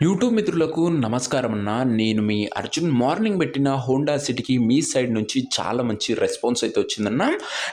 YouTube మిత్రులకు నమస్కారం అన్న. నేను మీ అర్జున్. మార్నింగ్ పెట్టిన హోండా సిటీకి మీ సైడ్ నుంచి చాలా మంచి రెస్పాన్స్ అయితే వచ్చిందన్న.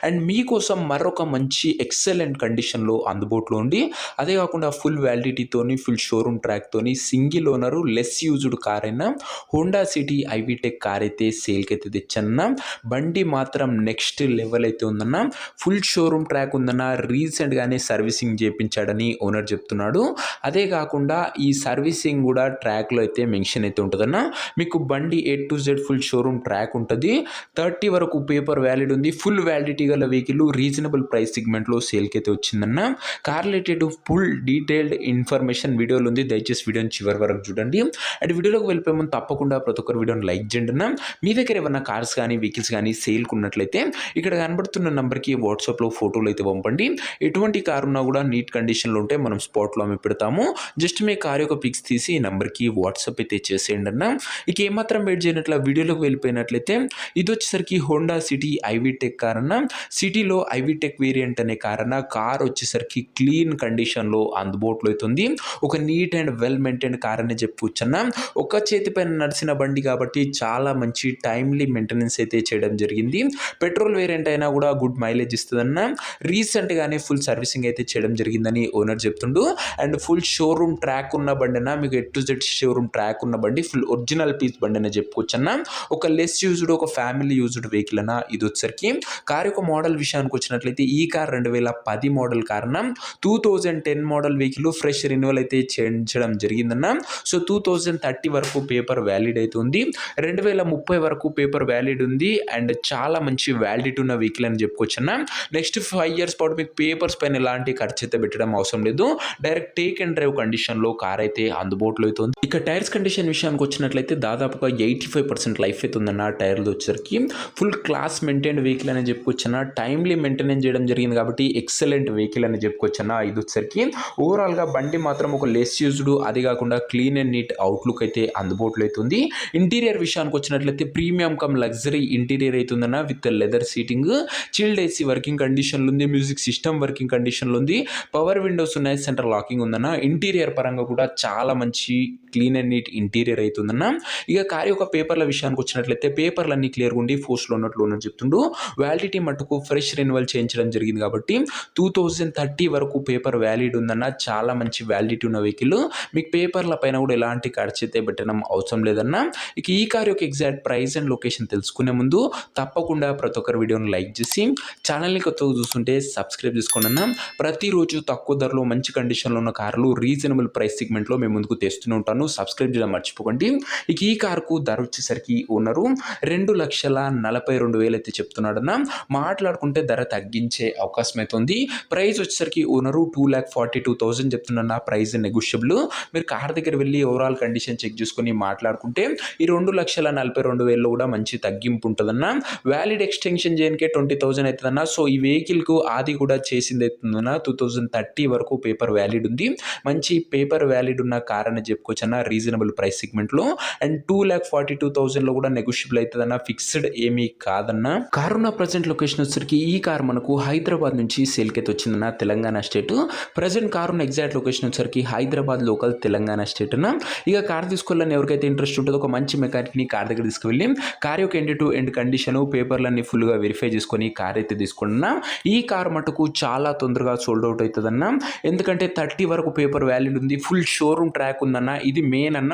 అండ్ మీకోసం మరొక మంచి ఎక్సలెంట్ కండిషన్లో అందుబాటులో ఉండి, అదే కాకుండా ఫుల్ వ్యాలిడిటీతోని, ఫుల్ షోరూమ్ ట్రాక్తోని, single owner less used car అయినా హోండా సిటీ ఐవీటెక్ కార్ అయితే సేల్కి అయితే తెచ్చన్న. బండి మాత్రం నెక్స్ట్ లెవెల్ అయితే ఉందన్న. ఫుల్ షోరూమ్ ట్రాక్ ఉందన్న. రీసెంట్గానే సర్వీసింగ్ చేయించాడని ఓనర్ చెప్తున్నాడు. అదే కాకుండా ఈ సర్వీసింగ్ కూడా ట్రాక్లో అయితే మెన్షన్ అయితే ఉంటుందన్న. మీకు బండి A to Z full showroom track ఉంటుంది. 30 వరకు పేపర్ వ్యాలిడ్ ఉంది. ఫుల్ వ్యాలిడిటీ గల వెహికల్ రీజనబుల్ ప్రైస్ సెగ్మెంట్లో సేల్కి అయితే వచ్చిందన్న. Car related full detailed information వీడియోలో ఉంది. దయచేసి వీడియోని చివరి వరకు చూడండి. అండ్ వీడియోలోకి వెళ్ళిపోయే ముందు తప్పకుండా ప్రతి ఒక్కరు వీడియోని లైక్ చేయండి అన్న. మీ దగ్గర ఏమన్నా కార్స్ కానీ వెహికల్స్ కానీ సేల్కి ఉన్నట్లయితే ఇక్కడ కనబడుతున్న నెంబర్కి వాట్సాప్లో ఫోటోలు అయితే పంపండి. ఎటువంటి కార్ ఉన్నా కూడా నీట్ కండిషన్లో ఉంటే మనం స్పాట్లో అమ్మి పెడతాము. జస్ట్ మీ కార్ యొక్క పిక్స్ తీసి ఈ నెంబర్కి వాట్సాప్ అయితే చేసేయండి అన్న. ఇక ఏమాత్రం వెయిట్ చేయనట్ల వీడియోలోకి వెళ్ళిపోయినట్లయితే ఇది వచ్చేసరికి హోండా సిటీ ఐవీటెక్ కార్ అన్న. సిటీలో ఐవీటెక్ వేరియంట్ అనే కార్ అన్న. కార్ వచ్చేసరికి క్లీన్ కండిషన్లో అందుబాటులో అవుతుంది. ఒక neat and well maintain car అని చెప్పుకోవచ్చు అన్న. ఒక చేతిపైన నడిచిన బండి కాబట్టి చాలా మంచి టైమ్లీ మెయింటెనెన్స్ అయితే చేయడం జరిగింది. పెట్రోల్ వేరియంట్ అయినా కూడా గుడ్ మైలేజ్ ఇస్తుందన్న. రీసెంట్గానే ఫుల్ సర్వీసింగ్ అయితే చేయడం జరిగిందని ఓనర్ చెప్తుండు. అండ్ ఫుల్ షోరూమ్ ట్రాక్ ఉన్న బండి అన్న. మీకు A to Z showroom track ఉన్న బండి, ఫుల్ ఒరిజినల్ పీస్ బండి అని చెప్పుకోవచ్చు అన్న. ఒక లెస్ యూజ్డ్, ఒక ఫ్యామిలీ యూజ్డ్ వెహికల్ అన్న. ఇది వచ్చేసరికి కార్ యొక్క మోడల్ విషయానికి వచ్చినట్లయితే ఈ కార్ 2010 మోడల్ కార్ అన్న. 2010 మోడల్ వెహికల్ ఫ్రెష్ రెన్యువల్ అయితే చేయించడం జరిగిందన్న. సో 2030 వరకు పేపర్ వ్యాలిడ్ అయితే ఉంది. 2030 వరకు పేపర్ వ్యాలిడ్ ఉంది. అండ్ చాలా మంచి వ్యాలిడిటీ ఉన్న వెహికల్ అని చెప్పుకోవచ్చు అన్న. నెక్స్ట్ 5 years పాటు మీకు పేపర్స్ పైన ఎలాంటి ఖర్చు అయితే పెట్టడం అవసరం లేదు. డైరెక్ట్ టేక్ అండ్ డ్రైవ్ కండిషన్లో కార్ అయితే అందుబాటులో అవుతుంది. ఇక టైర్స్ కండిషన్ విషయానికి వచ్చినట్లయితే దాదాపుగా 85% లైఫ్ అయితే ఉందన్న. టైర్లు వచ్చేసరికి ఫుల్ క్లాస్ మెయింటైన్ వెహికల్ అని చెప్పుకోవచ్చు అన్న. టైమ్లీ మెయింటెనెన్స్ చేయడం జరిగింది కాబట్టి ఎక్సలెంట్ వెహికల్ అని చెప్పుకోవచ్చు అన్న. ఇది వచ్చేసరికి ఓవరాల్గా బండి మాత్రం ఒక లెస్ యూజ్డ్, అది కాకుండా క్లీన్ అండ్ నీట్ అవుట్లుక్ అయితే అందుబాటులో అవుతుంది. ఇంటీరియర్ విషయానికి వచ్చినట్లయితే ప్రీమియం కమ్ లగ్జరీ ఇంటీరియర్ అవుతుందన్న. With leather seating, chilled AC working కండిషన్లో ఉంది. మ్యూజిక్ సిస్టమ్ వర్కింగ్ కండిషన్లో ఉంది. పవర్ విండోస్ ఉన్నాయి. సెంటర్ లాకింగ్ ఉందన్న. ఇంటీరియర్ పరంగా కూడా చాలా మంచి క్లీన్ అండ్ నీట్ ఇంటీరియర్ అవుతుందన్న. ఇక కార్ యొక్క పేపర్ల విషయానికి వచ్చినట్లయితే పేపర్లు అన్ని క్లియర్గా ఉండి ఫోర్స్లో ఉన్నట్లు చెప్తుండు. వ్యాలిడిటీ మట్టుకు ఫ్రెష్ రెన్యువల్ చేయించడం జరిగింది కాబట్టి 2030 వరకు పేపర్ వ్యాలిడ్ ఉందన్న. చాలా మంచి వ్యాలిడిటీ ఉన్న వెహికల్. మీకు పేపర్ల పైన కూడా ఎలాంటి ఖర్చు అయితే పెట్టడం అవసరం లేదన్న. ఇక ఈ కార్ యొక్క ఎగ్జాక్ట్ ప్రైస్ అండ్ లొకేషన్ తెలుసుకునే ముందు తప్పకుండా ప్రతి ఒక్కరి వీడియోని లైక్ చేసి ఛానల్ని కొత్తగా చూస్తుంటే సబ్స్క్రైబ్ చేసుకోండి అన్న. ప్రతిరోజు తక్కువ ధరలో మంచి కండిషన్లో ఉన్న కార్లు రీజనబుల్ ప్రైస్ సెగ్మెంట్లో మేము ముందుకు తెస్తూనే ఉంటాను. సబ్స్క్రైబ్ చేయడం మర్చిపోకండి. ఇక ఈ కార్కు ధర వచ్చేసరికి ఓనరు 2,42,000 అయితే చెప్తున్నాడన్న. మాట్లాడుకుంటే ధర తగ్గించే అవకాశం అయితే ఉంది. ప్రైస్ వచ్చేసరికి ఓనరు 2,42,000 చెప్తున్నా. Price negotiable. మీరు కార్ దగ్గర వెళ్ళి ఓవరాల్ కండిషన్ చెక్ చేసుకొని మాట్లాడుకుంటే ఈ 2,42,000 కూడా మంచి తగ్గింపు ఉంటుందన్న. వ్యాలిడ్ ఎక్స్టెన్షన్ చేయనికే 20,000 అవుతుందన్న. సో ఈ వెహికల్కు ఆది కూడా చేసింది అవుతుందన్న. 2030 వరకు పేపర్ వ్యాలిడ్ ఉంది. మంచి పేపర్ వ్యాలిడ్ ఉన్న కార్ అని చెప్పుకోవచ్చు అన్న. రీజనబుల్ ప్రైస్ సెగ్మెంట్లో. అండ్ 2,42,000 కూడా నెగోషియబుల్ అవుతుందన్న. ఫిక్స్డ్ ఏమీ కాదన్న. కార్ ఉన్న ప్రజెంట్ లొకేషన్ వచ్చేసరికి ఈ కార్ మనకు హైదరాబాద్ నుంచి సేల్కి అయితే వచ్చిందన్న. తెలంగాణ స్టేట్. ప్రజెంట్ కార్ ఉన్న ఎగ్జాక్ట్ లొకేషన్ వచ్చేసరికి హైదరాబాద్ లోకల్, తెలంగాణ స్టేట్ అన్న. ఇక కార్ తీసుకోవాలని ఎవరికైతే ఇంట్రెస్ట్ ఉంటుందో ఒక మంచి మెకానిక్ని కార్ దగ్గర తీసుకువెళ్ళి కార్ యొక్క ఎండ్ టు ఎండ్ కండిషన్, పేపర్లన్నీ ఫుల్గా వెరిఫై చేసుకొని కార్ అయితే తీసుకున్నా. ఈ కార్ మటుకు చాలా తొందరగా సోల్డ్ అవుట్ అవుతుందన్న. ఎందుకంటే 30 వరకు పేపర్ వ్యాలిడ్ ఉంది. ఫుల్ షోరూమ్ ట్రాక్ ఉందన్న. ఇది మెయిన్ అన్న.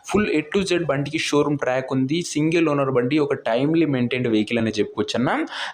ఫుల్ A to Z బండికి షోరూమ్ ట్రాక్ ఉంది. సింగిల్ ఓనర్ బండి. ఒక టైమ్లీ మెయింటైన్డ్ వెహికల్ అని చెప్పుకోవచ్చు అన్న.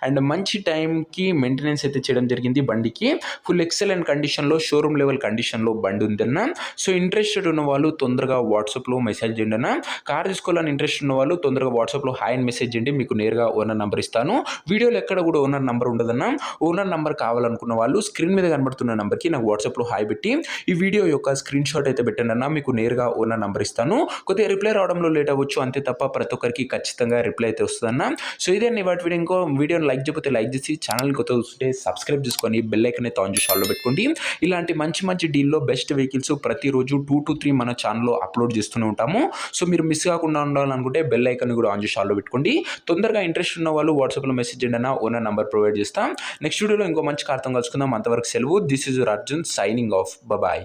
అండ్ మంచి టైంకి మెయింటెనెన్స్ అయితే చేయడం జరిగింది బండికి. ఫుల్ ఎక్సలెంట్ కండిషన్లో, షోరూమ్ లెవెల్ కండిషన్లో బండి ఉందన్న. సో ఇంట్రెస్టెడ్ ఉన్న వాళ్ళు తొందరగా వాట్సాప్లో మెసేజ్ చేయండి అన్న. కార్ తీసుకోవాలని ఇంట్రెస్ట్ ఉన్న వాళ్ళు తొందరగా వాట్సాప్లో హాయ్ అని మెసేజ్ చేయండి. మీకు నేరుగా ఓనర్ నెంబర్ ఇస్తాను. వీడియోలో ఎక్కడ కూడా ఓనర్ నెంబర్ ఉండదన్న. ఓనర్ నెంబర్ కావాలనుకున్న వాళ్ళు స్క్రీన్ మీద కనబడుతున్న నెంబర్కి నాకు వాట్సాప్లో హాయ్ పెట్టి ఈ వీడియో యొక్క స్క్రీన్ షాట్ అయితే పెట్టండి అన్న. మీకు నేరుగా ఓనర్ నెంబర్ ఇస్తాను. కొద్దిగా రిప్లై రావడంలో లేట్ అవ్వచ్చు అంతే తప్ప ప్రతి ఒక్కరికి ఖచ్చితంగా రిప్లై అయితే వస్తుందన్న. సో ఇదే వాటి వీడియో. ఇంకో వీడియోని లైక్ చేయకపోతే లైక్ చేసి ఛానల్ని కొత్తగా చూస్తుంటే సబ్స్క్రైబ్ చేసుకొని బెల్ ఐకాన్ అయితే ఆన్ చేసి ఆల్లో పెట్టుకోండి. ఇలాంటి మంచి మంచి డీల్లో బెస్ట్ వెహికల్స్ ప్రతిరోజు 2 to 3 మన ఛానల్లో అప్లోడ్ చేస్తూనే ఉంటాము. సో మీరు మిస్ కాకుండా ఉండాలనుకుంటే బెల్ ఐకాన్ కూడా ఆన్ చేసి ఆల్లో పెట్టుకోండి. తొందరగా ఇంట్రెస్ట్ ఉన్న వాళ్ళు వాట్సాప్లో మెసేజ్ చేయండి అన్న. ఓనర్ నెంబర్ ప్రొవైడ్ చేస్తాం. నెక్స్ట్ వీడియోలో ఇంకో మంచి కార్తం కలుసుకుందాం. అంతవరకు సెలవు. This is your Arjun signing off. Bye.